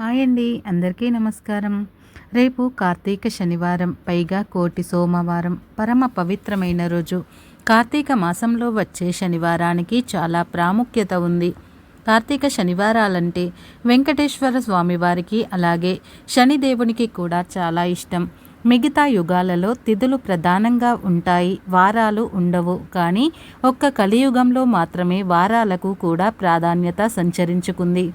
Hi అండి, అందరికీ నమస్కారం. రేపు కార్తీక శనివారం, పైగా కోటి సోమవారం, పరమ పవిత్రమైన రోజు. కార్తీక మాసంలో వచ్చే శనివారానికి చాలా ప్రాముఖ్యత ఉంది. కార్తీక శనివారాలంటే వెంకటేశ్వర స్వామివారికి అలాగే శనిదేవునికి కూడా చాలా ఇష్టం. మిగతా యుగాలలో తిథులు ప్రధానంగా ఉంటాయి, వారాలు ఉండవు. కానీ ఒక్క కలియుగంలో మాత్రమే వారాలకు కూడా ప్రాధాన్యత సంచరించుకుంది.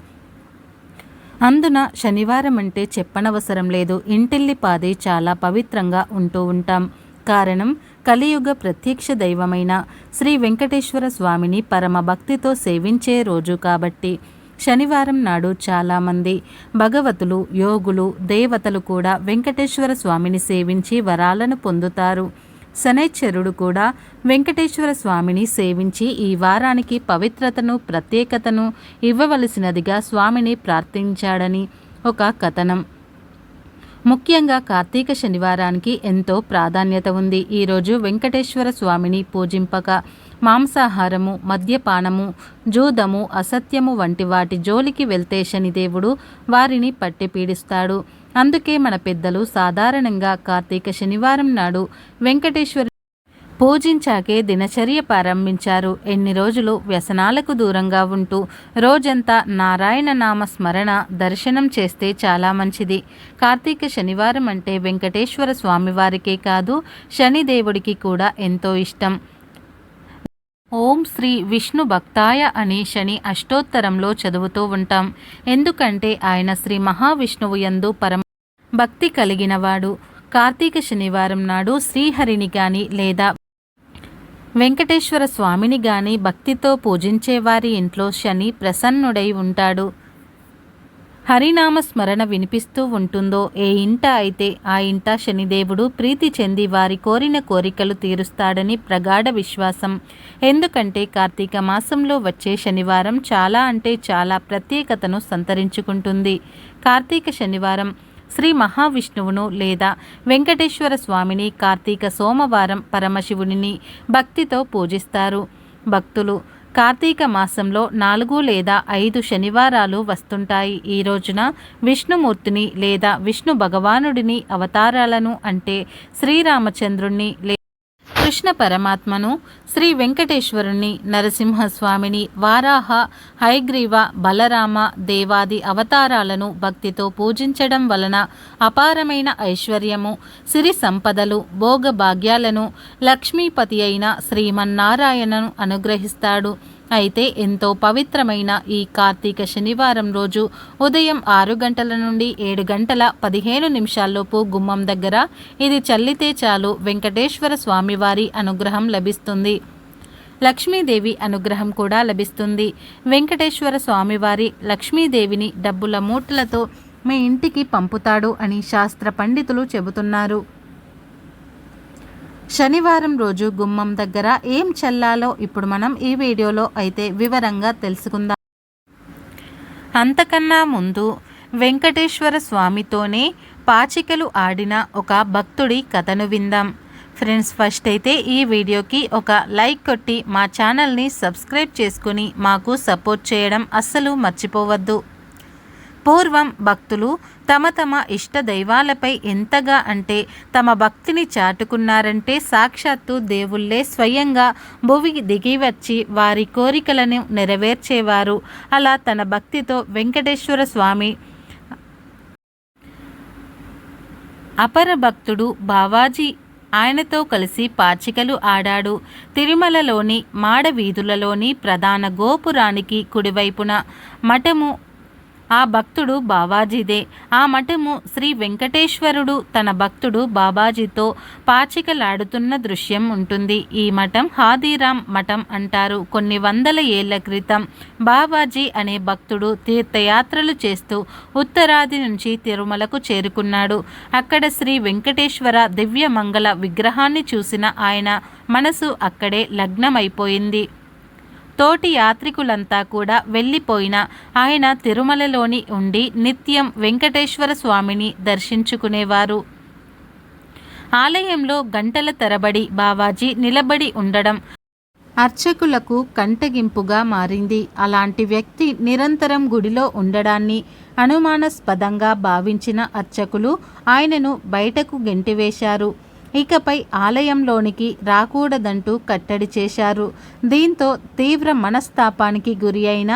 అందున శనివారం అంటే చెప్పనవసరం లేదు, ఇంటిల్లిపాది చాలా పవిత్రంగా ఉంటూ ఉంటాం. కారణం, కలియుగ ప్రత్యక్ష దైవమైన శ్రీ వెంకటేశ్వర స్వామిని పరమ భక్తితో సేవించే రోజు కాబట్టి. శనివారం నాడు చాలామంది భగవతులు, యోగులు, దేవతలు కూడా వెంకటేశ్వర స్వామిని సేవించి వరాలను పొందుతారు. శనైశ్చరుడు కూడా వెంకటేశ్వర స్వామిని సేవించి ఈ వారానికి పవిత్రతను, ప్రత్యేకతను ఇవ్వవలసినదిగా స్వామిని ప్రార్థించాడని ఒక కథనం. ముఖ్యంగా కార్తీక శనివారానికి ఎంతో ప్రాధాన్యత ఉంది. ఈరోజు వెంకటేశ్వర స్వామిని పూజింపక మాంసాహారము, మద్యపానము, జూదము, అసత్యము వంటి వాటి జోలికి వెళ్తే శనిదేవుడు వారిని పట్టి పీడిస్తాడు. అందుకే మన పెద్దలు సాధారణంగా కార్తీక శనివారం నాడు వెంకటేశ్వరు పూజించాకే దినచర్య ప్రారంభించారు. ఎన్ని రోజులు వ్యసనాలకు దూరంగా ఉంటూ రోజంతా నారాయణ నామ స్మరణ, దర్శనం చేస్తే చాలా మంచిది. కార్తీక శనివారం అంటే వెంకటేశ్వర స్వామివారికే కాదు, శనిదేవుడికి కూడా ఎంతో ఇష్టం. ఓం శ్రీ విష్ణు భక్తాయ అని శని అష్టోత్తరంలో చదువుతూ ఉంటాం. ఎందుకంటే ఆయన శ్రీ మహావిష్ణువు యందు పరమ భక్తి కలిగినవాడు. కార్తీక శనివారం నాడు శ్రీహరిని గాని లేదా వెంకటేశ్వర స్వామిని గాని భక్తితో పూజించేవారి ఇంట్లో శని ప్రసన్నుడై ఉంటాడు. హరినామ స్మరణ వినిపిస్తూ ఉంటుందో ఏ ఇంట అయితే ఆ ఇంట శనిదేవుడు ప్రీతి చెంది వారి కోరిన కోరికలు తీరుస్తాడని ప్రగాఢ విశ్వాసం. ఎందుకంటే కార్తీక మాసంలో వచ్చే శనివారం చాలా అంటే చాలా ప్రత్యేకతను సంతరించుకుంటుంది. కార్తీక శనివారం శ్రీ మహావిష్ణువును లేదా వెంకటేశ్వర స్వామిని, కార్తీక సోమవారం పరమశివుని భక్తితో పూజిస్తారు. భక్తులు కార్తీక మాసంలో 4 లేదా 5 శనివారాలు వస్తుంటాయి. ఈ రోజున విష్ణుమూర్తిని లేదా విష్ణు భగవానుడిని అవతారాలను అంటే శ్రీరామచంద్రుణ్ణి, కృష్ణ పరమాత్మను, శ్రీ వెంకటేశ్వరుని, నరసింహస్వామిని, వారాహ, హయగ్రీవ, బలరామ, దేవాది అవతారాలను భక్తితో పూజించడం వలన అపారమైన ఐశ్వర్యము, సిరి సంపదలు, భోగభాగ్యాలను లక్ష్మీపతి అయిన శ్రీమన్నారాయణను అనుగ్రహిస్తాడు. అయితే ఎంతో పవిత్రమైన ఈ కార్తీక శనివారం రోజు ఉదయం 6 గంటల నుండి 7 గంటల 15 నిమిషాల్లోపు గుమ్మం దగ్గర ఇది చల్లితే చాలు వెంకటేశ్వర స్వామివారి అనుగ్రహం లభిస్తుంది. లక్ష్మీదేవి అనుగ్రహం కూడా లభిస్తుంది. వెంకటేశ్వర స్వామివారి లక్ష్మీదేవిని డబ్బుల మూటలతో మీ ఇంటికి పంపుతాడు అని శాస్త్ర పండితులు చెబుతున్నారు. శనివారం రోజు గుమ్మం దగ్గర ఏం చల్లాలో ఇప్పుడు మనం ఈ వీడియోలో అయితే వివరంగా తెలుసుకుందాం. అంతకన్నా ముందు వెంకటేశ్వర స్వామితోనే పాచికలు ఆడిన ఒక భక్తుడి కథను విందాం. ఫ్రెండ్స్, ఫస్ట్ అయితే ఈ వీడియోకి ఒక లైక్ కొట్టి మా ఛానల్ని సబ్స్క్రైబ్ చేసుకుని మాకు సపోర్ట్ చేయడం అస్సలు మర్చిపోవద్దు. పూర్వం భక్తులు తమ తమ ఇష్ట దైవాలపై ఎంతగా అంటే తమ భక్తిని చాటుకున్నారంటే సాక్షాత్తు దేవుళ్ళే స్వయంగా భువికి దిగి వచ్చి వారి కోరికలను నెరవేర్చేవారు. అలా తన భక్తితో వెంకటేశ్వర స్వామి అపర భక్తుడు బావాజీ ఆయనతో కలిసి పాచికలు ఆడాడు. తిరుమలలోని మాడ వీధులలోని ప్రధాన గోపురానికి కుడివైపున మఠము ఆ భక్తుడు బావాజీదే. ఆ మఠము శ్రీ వెంకటేశ్వరుడు తన భక్తుడు బాబాజీతో పాచికలాడుతున్న దృశ్యం ఉంటుంది. ఈ మఠం హాదీరామ్ మఠం అంటారు. కొన్ని వందల ఏళ్ల క్రితం బాబాజీ అనే భక్తుడు తీర్థయాత్రలు చేస్తూ ఉత్తరాది నుంచి తిరుమలకు చేరుకున్నాడు. అక్కడ శ్రీ వెంకటేశ్వర దివ్య మంగళ విగ్రహాన్ని చూసిన ఆయన మనసు అక్కడే లగ్నమైపోయింది. తోటి యాత్రికులంతా కూడా వెళ్ళిపోయిన ఆయన తిరుమలలోని ఉండి నిత్యం వెంకటేశ్వర స్వామిని దర్శించుకునేవారు. ఆలయంలో గంటల తరబడి బావాజీ నిలబడి ఉండడం అర్చకులకు కంటగింపుగా మారింది. అలాంటి వ్యక్తి నిరంతరం గుడిలో ఉండడాన్ని అనుమానాస్పదంగా భావించిన అర్చకులు ఆయనను బయటకు గెంటివేశారు. ఇకపై ఆలయంలోనికి రాకూడదంటూ కట్టడి చేశారు. దీంతో తీవ్ర మనస్తాపానికి గురి అయిన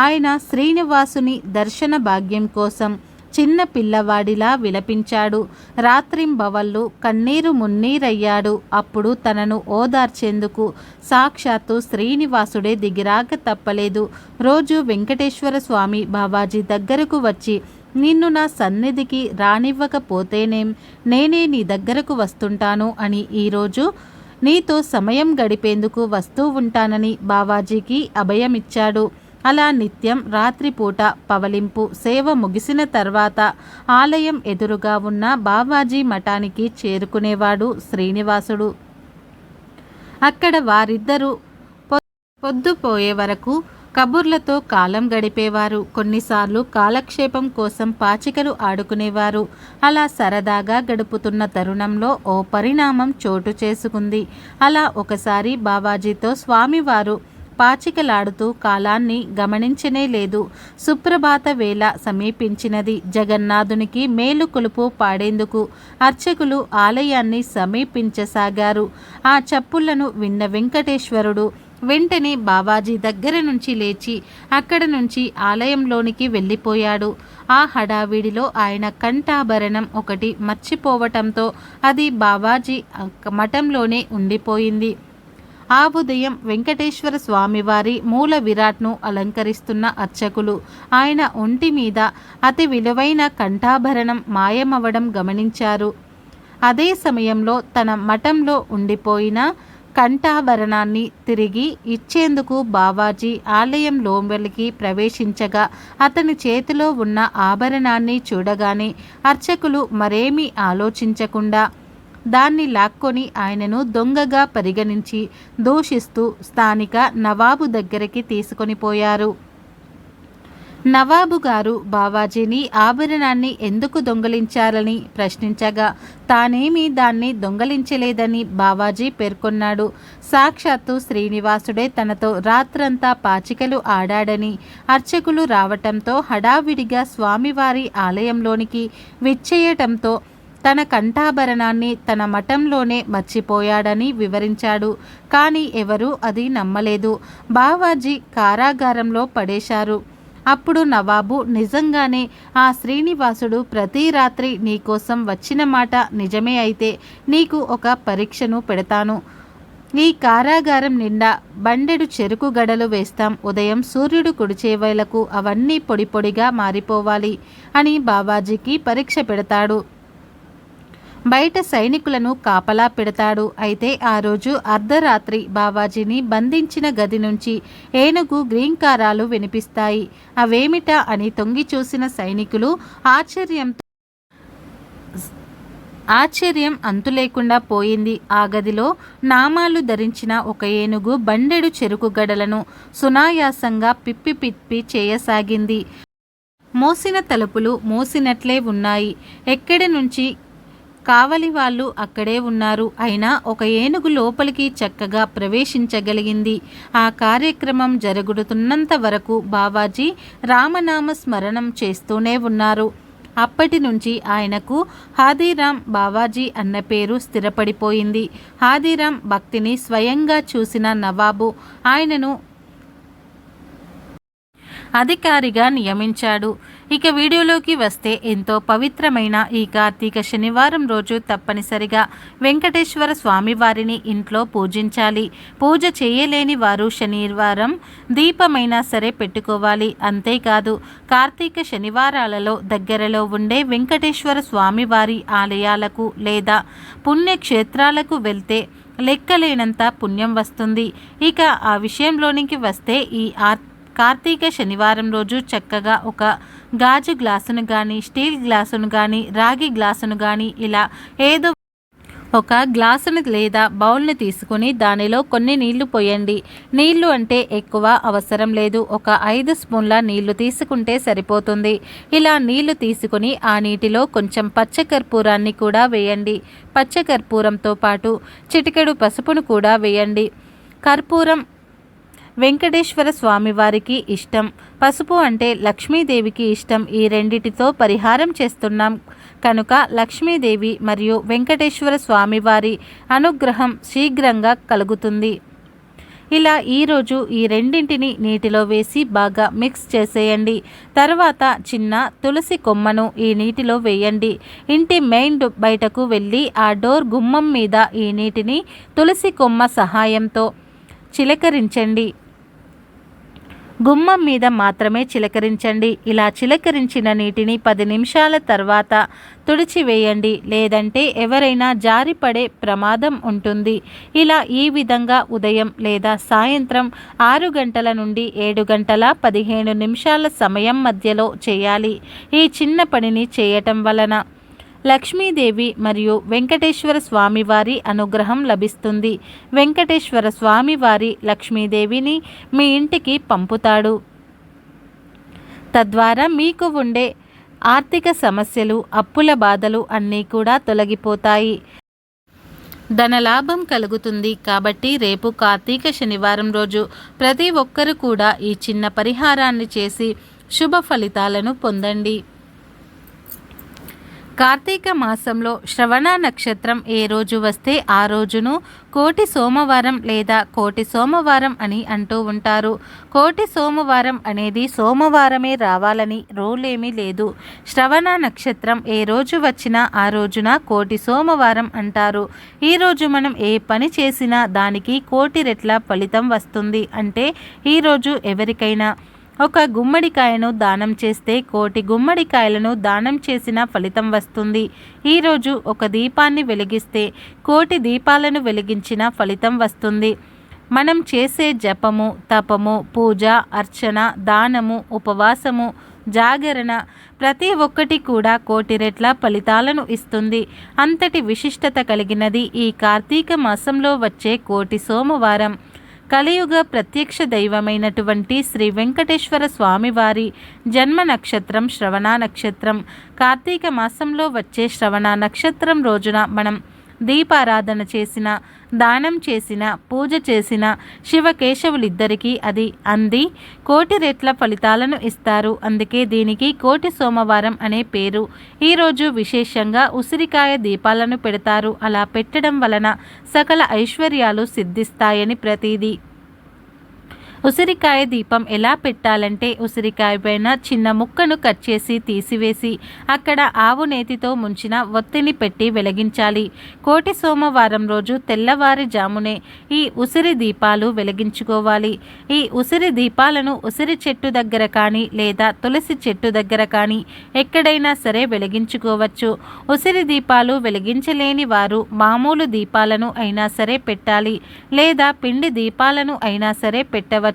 ఆయన శ్రీనివాసుని దర్శన భాగ్యం కోసం చిన్న పిల్లవాడిలా విలపించాడు. రాత్రింబవళ్ళు కన్నీరు మున్నీరయ్యాడు. అప్పుడు తనను ఓదార్చేందుకు సాక్షాత్తు శ్రీనివాసుడే దిగిరాక తప్పలేదు. రోజు వెంకటేశ్వర స్వామి బావాజీ దగ్గరకు వచ్చి, నిన్ను నా సన్నిధికి రానివ్వకపోతేనేం, నేనే నీ దగ్గరకు వస్తుంటాను అని ఈరోజు నీతో సమయం గడిపేందుకు వస్తూ ఉంటానని బావాజీకి అభయమిచ్చాడు. అలా నిత్యం రాత్రిపూట పవలింపు సేవ ముగిసిన తర్వాత ఆలయం ఎదురుగా ఉన్న బావాజీ మఠానికి చేరుకునేవాడు శ్రీనివాసుడు. అక్కడ వారిద్దరూ పొద్దుపోయే వరకు కబుర్లతో కాలం గడిపేవారు. కొన్నిసార్లు కాలక్షేపం కోసం పాచికలు ఆడుకునేవారు. అలా సరదాగా గడుపుతున్న తరుణంలో ఓ పరిణామం చోటు చేసుకుంది. అలా ఒకసారి బావాజీతో స్వామివారు పాచికలాడుతూ కాలాన్ని గమనించనే లేదు. సుప్రభాత వేళ సమీపించినది. జగన్నాథునికి మేలుకొలుపు పాడేందుకు అర్చకులు ఆలయాన్ని సమీపించసాగారు. ఆ చప్పుళ్లను విన్న వెంకటేశ్వరుడు వెంటనే బావాజీ దగ్గర నుంచి లేచి అక్కడ నుంచి ఆలయంలోనికి వెళ్ళిపోయాడు. ఆ హడావిడిలో ఆయన కంఠాభరణం ఒకటి మర్చిపోవటంతో అది బావాజీ మఠంలోనే ఉండిపోయింది. ఆ ఉదయం వెంకటేశ్వర స్వామివారి మూల విరాట్ను అలంకరిస్తున్న అర్చకులు ఆయన ఒంటి మీద అతి విలువైన కంఠాభరణం మాయమవడం గమనించారు. అదే సమయంలో తన మఠంలో ఉండిపోయిన కంఠాభరణాన్ని తిరిగి ఇచ్చేందుకు బావాజీ ఆలయం లోపలికి ప్రవేశించగా అతని చేతిలో ఉన్న ఆభరణాన్ని చూడగానే అర్చకులు మరేమీ ఆలోచించకుండా దాన్ని లాక్కొని ఆయనను దొంగగా పరిగణించి దూషిస్తూ స్థానిక నవాబు దగ్గరికి తీసుకొని పోయారు. నవాబు గారు బావాజీని ఆభరణాన్ని ఎందుకు దొంగలించారని ప్రశ్నించగా తానేమీ దాన్ని దొంగలించలేదని బావాజీ పేర్కొన్నాడు. సాక్షాత్తు శ్రీనివాసుడే తనతో రాత్రంతా పాచికలు ఆడాడని, అర్చకులు రావటంతో హడావిడిగా స్వామివారి ఆలయంలోనికి విచ్చేయటంతో తన కంఠాభరణాన్ని తన మఠంలోనే మర్చిపోయాడని వివరించాడు. కానీ ఎవరూ అది నమ్మలేదు. బావాజీ కారాగారంలో పడేశారు. అప్పుడు నవాబు నిజంగానే ఆ శ్రీనివాసుడు ప్రతి రాత్రి నీకోసం వచ్చిన మాట నిజమే అయితే నీకు ఒక పరీక్షను పెడతాను. ఈ కారాగారం నిండా బండెడు చెరుకు గడలు వేస్తాం. ఉదయం సూర్యుడు కుడిచేవేళకు అవన్నీ పొడి పొడిగా మారిపోవాలి అని బావాజీకి పరీక్ష పెడతాడు. బయట సైనికులను కాపలా పెడతాడు. అయితే ఆ రోజు అర్ధరాత్రి బావాజీని బంధించిన గది నుంచి ఏనుగు గ్రీంకారాలు వినిపిస్తాయి. అవేమిటా అని తొంగి చూసిన సైనికులు ఆశ్చర్యం అంతులేకుండా పోయింది. ఆ గదిలో నామాలు ధరించిన ఒక ఏనుగు బండెడు చెరుకు గడలను సునాయాసంగా పిప్పి పిప్పి చేయసాగింది. మోసిన తలుపులు మోసినట్లే ఉన్నాయి. ఎక్కడి నుంచి కావలి వాళ్ళు అక్కడే ఉన్నారు. అయినా ఒక ఏనుగు లోపలికి చక్కగా ప్రవేశించగలిగింది. ఆ కార్యక్రమం జరుగుతున్నంత వరకు బావాజీ రామనామ స్మరణం చేస్తూనే ఉన్నారు. అప్పటి నుంచి ఆయనకు హాదీరాం బావాజీ అన్న పేరు స్థిరపడిపోయింది. హాదీరాం భక్తిని స్వయంగా చూసిన నవాబు ఆయనను అధికారిగా నియమించాడు. ఇక వీడియోలోకి వస్తే ఎంతో పవిత్రమైన ఈ కార్తీక శనివారం రోజు తప్పనిసరిగా వెంకటేశ్వర స్వామివారిని ఇంట్లో పూజించాలి. పూజ చేయలేని వారు శనివారం దీపమైనా సరే పెట్టుకోవాలి. అంతేకాదు కార్తీక శనివారాలలో దగ్గరలో ఉండే వెంకటేశ్వర స్వామివారి ఆలయాలకు లేదా పుణ్యక్షేత్రాలకు వెళ్తే లెక్కలేనంత పుణ్యం వస్తుంది. ఇక ఆ విషయంలోనికి వస్తే ఈ కార్తీక శనివారం రోజు చక్కగా ఒక గాజు గ్లాసును కానీ, స్టీల్ గ్లాసును కానీ, రాగి గ్లాసును కానీ ఇలా ఏదో ఒక గ్లాసును లేదా బౌల్ని తీసుకుని దానిలో కొన్ని నీళ్లు పోయండి. నీళ్లు అంటే ఎక్కువ అవసరం లేదు. ఒక 5 స్పూన్ల నీళ్లు తీసుకుంటే సరిపోతుంది. ఇలా నీళ్లు తీసుకుని ఆ నీటిలో కొంచెం పచ్చకర్పూరాన్ని కూడా వేయండి. పచ్చకర్పూరంతో పాటు చిటికెడు పసుపును కూడా వేయండి. కర్పూరం వెంకటేశ్వర స్వామివారికి ఇష్టం, పసుపు అంటే లక్ష్మీదేవికి ఇష్టం. ఈ రెండిటితో పరిహారం చేస్తున్నాం కనుక లక్ష్మీదేవి మరియు వెంకటేశ్వర స్వామివారి అనుగ్రహం శీఘ్రంగా కలుగుతుంది. ఇలా ఈరోజు ఈ రెండింటిని నీటిలో వేసి బాగా మిక్స్ చేసేయండి. తర్వాత చిన్న తులసి కొమ్మను ఈ నీటిలో వేయండి. ఇంటి మెయిన్ బయటకు వెళ్ళి ఆ డోర్ గుమ్మం మీద ఈ నీటిని తులసి కొమ్మ సహాయంతో చిలకరించండి. గుమ్మం మీద మాత్రమే చిలకరించండి. ఇలా చిలకరించిన నీటిని 10 నిమిషాల తర్వాత తుడిచివేయండి, లేదంటే ఎవరైనా జారిపడే ప్రమాదం ఉంటుంది. ఇలా ఈ విధంగా ఉదయం లేదా సాయంత్రం 6 గంటల నుండి 7 గంటల 15 నిమిషాల సమయం మధ్యలో చేయాలి. ఈ చిన్న పనిని చేయటం వలన లక్ష్మీదేవి మరియు వెంకటేశ్వర స్వామివారి అనుగ్రహం లభిస్తుంది. వెంకటేశ్వర స్వామివారి లక్ష్మీదేవిని మీ ఇంటికి పంపుతాడు. తద్వారా మీకు ఉండే ఆర్థిక సమస్యలు, అప్పుల బాధలు అన్నీ కూడా తొలగిపోతాయి. ధనలాభం కలుగుతుంది. కాబట్టి రేపు కార్తీక శనివారం రోజు ప్రతి ఒక్కరూ కూడా ఈ చిన్న పరిహారాన్ని చేసి శుభ ఫలితాలను పొందండి. కార్తీక మాసంలో శ్రవణ నక్షత్రం ఏ రోజు వస్తే ఆ రోజును కోటి సోమవారం లేదా కోటి సోమవారం అని అంటూ ఉంటారు. కోటి సోమవారం అనేది సోమవారమే రావాలని రూల్ ఏమీ లేదు. శ్రవణ నక్షత్రం ఏ రోజు వచ్చినా ఆ రోజున కోటి సోమవారం అంటారు. ఈరోజు మనం ఏ పని చేసినా దానికి కోటి రెట్ల ఫలితం వస్తుంది. అంటే ఈరోజు ఎవరికైనా ఒక గుమ్మడికాయను దానం చేస్తే కోటి గుమ్మడికాయలను దానం చేసిన ఫలితం వస్తుంది. ఈరోజు ఒక దీపాన్ని వెలిగిస్తే కోటి దీపాలను వెలిగించిన ఫలితం వస్తుంది. మనం చేసే జపము, తపము, పూజ, అర్చన, దానము, ఉపవాసము, జాగరణ ప్రతి ఒక్కటి కూడా కోటి రెట్ల ఫలితాలను ఇస్తుంది. అంతటి విశిష్టత కలిగినది ఈ కార్తీక మాసంలో వచ్చే కోటి సోమవారం. కలియుగ ప్రత్యక్ష దైవమైనటువంటి శ్రీ వెంకటేశ్వర స్వామివారి జన్మ నక్షత్రం శ్రవణ నక్షత్రం. కార్తీక మాసంలో వచ్చే శ్రవణ నక్షత్రం రోజున మనం దీపారాధన చేసిన, దానం చేసిన, పూజ చేసిన శివకేశవులిద్దరికీ అది అంది కోటి రెట్ల ఫలితాలను ఇస్తారు. అందుకే దీనికి కోటి సోమవారం అనే పేరు. ఈరోజు విశేషంగా ఉసిరికాయ దీపాలను పెడతారు. అలా పెట్టడం వలన సకల ఐశ్వర్యాలు సిద్ధిస్తాయని ప్రతీది. ఉసిరికాయ దీపం ఎలా పెట్టాలంటే ఉసిరికాయ పైన చిన్న ముక్కను కట్ చేసి తీసివేసి అక్కడ ఆవు నేతితో ముంచిన ఒత్తిని పెట్టి వెలిగించాలి. కోటి సోమవారం రోజు తెల్లవారుజామునే ఈ ఉసిరి దీపాలు వెలిగించుకోవాలి. ఈ ఉసిరి దీపాలను ఉసిరి చెట్టు దగ్గర కానీ లేదా తులసి చెట్టు దగ్గర కానీ ఎక్కడైనా సరే వెలిగించుకోవచ్చు. ఉసిరి దీపాలు వెలిగించలేని వారు మామూలు దీపాలను అయినా సరే పెట్టాలి, లేదా పిండి దీపాలను అయినా సరే పెట్టవచ్చు.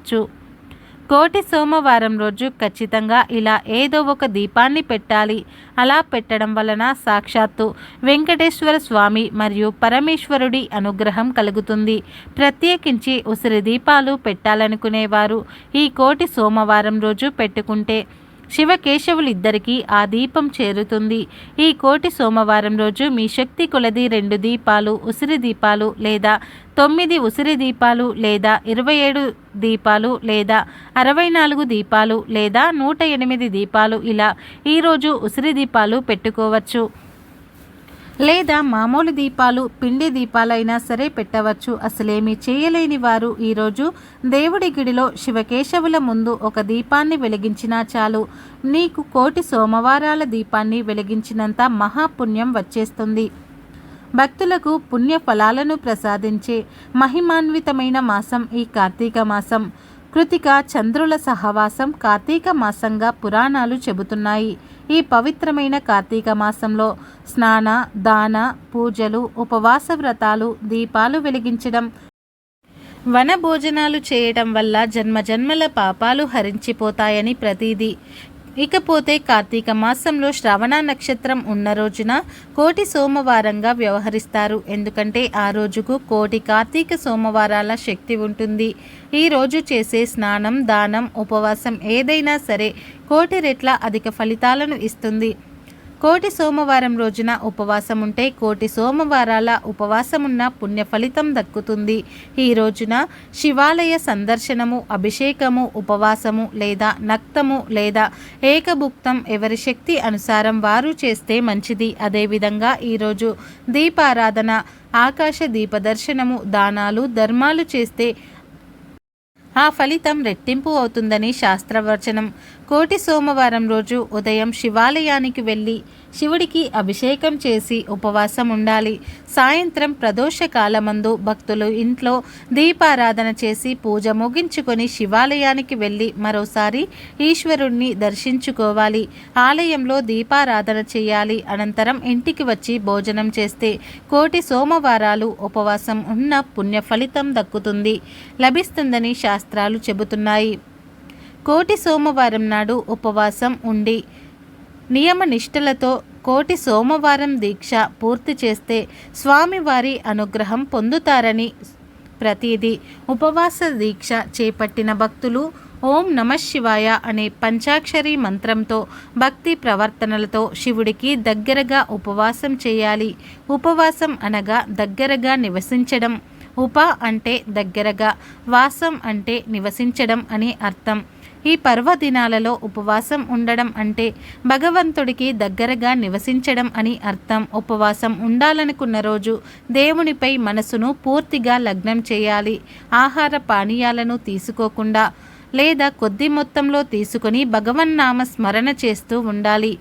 కోటి సోమవారం రోజు ఖచ్చితంగా ఇలా ఏదో ఒక దీపాన్ని పెట్టాలి. అలా పెట్టడం వలన సాక్షాత్తు వెంకటేశ్వర స్వామి మరియు పరమేశ్వరుడి అనుగ్రహం కలుగుతుంది. ప్రత్యేకించి ఉసిరి దీపాలు పెట్టాలనుకునేవారు ఈ కోటి సోమవారం రోజు పెట్టుకుంటే శివకేశవులిద్దరికీ ఆ దీపం చేరుతుంది. ఈ కోటి సోమవారం రోజు మీ శక్తి కొలది 2 దీపాలు ఉసిరి దీపాలు లేదా 9 ఉసిరి దీపాలు లేదా 27 దీపాలు లేదా 64 దీపాలు లేదా 108 దీపాలు ఇలా ఈరోజు ఉసిరి దీపాలు పెట్టుకోవచ్చు. లేదా మామూలు దీపాలు, పిండి దీపాలైనా సరే పెట్టవచ్చు. అసలేమీ చేయలేని వారు ఈరోజు దేవుడి గుడిలో శివకేశవుల ముందు ఒక దీపాన్ని వెలిగించినా చాలు. నీకు కోటి సోమవారాల దీపాన్ని వెలిగించినంత మహాపుణ్యం వచ్చేస్తుంది. భక్తులకు పుణ్య ఫలాలను ప్రసాదించే మహిమాన్వితమైన మాసం ఈ కార్తీక మాసం. కృతిక చంద్రుల సహవాసం కార్తీక మాసంగా పురాణాలు చెబుతున్నాయి. ఈ పవిత్రమైన కార్తీక మాసంలో స్నాన, దాన, పూజలు, ఉపవాస వ్రతాలు, దీపాలు వెలిగించడం, వన భోజనాలు చేయడం వల్ల జన్మజన్మల పాపాలు హరించిపోతాయని ప్రతీది. ఇకపోతే కార్తీక మాసంలో శ్రవణ నక్షత్రం ఉన్న రోజున కోటి సోమవారంగా వ్యవహరిస్తారు. ఎందుకంటే ఆ రోజుకు కోటి కార్తీక సోమవారాల శక్తి ఉంటుంది. ఈ రోజు చేసే స్నానం, దానం, ఉపవాసం ఏదైనా సరే కోటి రెట్ల అధిక ఫలితాలను ఇస్తుంది. కోటి సోమవారం రోజున ఉపవాసం ఉంటే కోటి సోమవారాల ఉపవాసమున్న పుణ్య ఫలితం దక్కుతుంది. ఈ రోజున శివాలయ సందర్శనము, అభిషేకము, ఉపవాసము లేదా నక్తము లేదా ఏకభుక్తం ఎవరి శక్తి అనుసారం వారు చేస్తే మంచిది. అదేవిధంగా ఈరోజు దీపారాధన, ఆకాశ దీప దర్శనము, దానాలు, ధర్మాలు చేస్తే ఆ ఫలితం రెట్టింపు అవుతుందని శాస్త్రవచనం. కోటి సోమవారం రోజు ఉదయం శివాలయానికి వెళ్ళి శివుడికి అభిషేకం చేసి ఉపవాసం ఉండాలి. సాయంత్రం ప్రదోష కాలమందు భక్తులు ఇంట్లో దీపారాధన చేసి పూజ ముగించుకొని శివాలయానికి వెళ్ళి మరోసారి ఈశ్వరుణ్ణి దర్శించుకోవాలి. ఆలయంలో దీపారాధన చేయాలి. అనంతరం ఇంటికి వచ్చి భోజనం చేస్తే కోటి సోమవారాలు ఉపవాసం ఉన్న పుణ్య ఫలితం దక్కుతుంది, లభిస్తుందని శాస్త్రాలు చెబుతున్నాయి. కోటి సోమవారం నాడు ఉపవాసం ఉండి నియమ నిష్ఠలతో కోటి సోమవారం దీక్ష పూర్తి చేస్తే స్వామివారి అనుగ్రహం పొందుతారని ప్రతిదీ ఉపవాస దీక్ష చేపట్టిన భక్తులు ఓం నమఃశివాయ అనే పంచాక్షరి మంత్రంతో భక్తి ప్రవర్తనలతో శివుడికి దగ్గరగా ఉపవాసం చేయాలి. ఉపవాసం అనగా దగ్గరగా నివసించడం. ఉప అంటే దగ్గరగా, వాసం అంటే నివసించడం అని అర్థం. ఈ పర్వదినాలలో ఉపవాసం ఉండడం అంటే భగవంతుడికి దగ్గరగా నివసించడం అని అర్థం. ఉపవాసం ఉండాలనుకున్న రోజు దేవునిపై మనసును పూర్తిగా లగ్నం చేయాలి. ఆహార పానీయాలను తీసుకోకుండా లేదా కొద్ది మొత్తంలో తీసుకొని భగవన్నామ స్మరణ చేస్తూ ఉండాలి.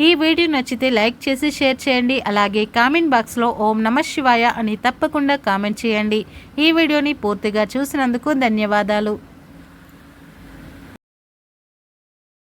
ఈ వీడియో నచ్చితే లైక్ చేసి షేర్ చేయండి. అలాగే కామెంట్ బాక్స్లో ఓం నమఃశివాయ అని తప్పకుండా కామెంట్ చేయండి. ఈ వీడియోని పూర్తిగా చూసినందుకు ధన్యవాదాలు.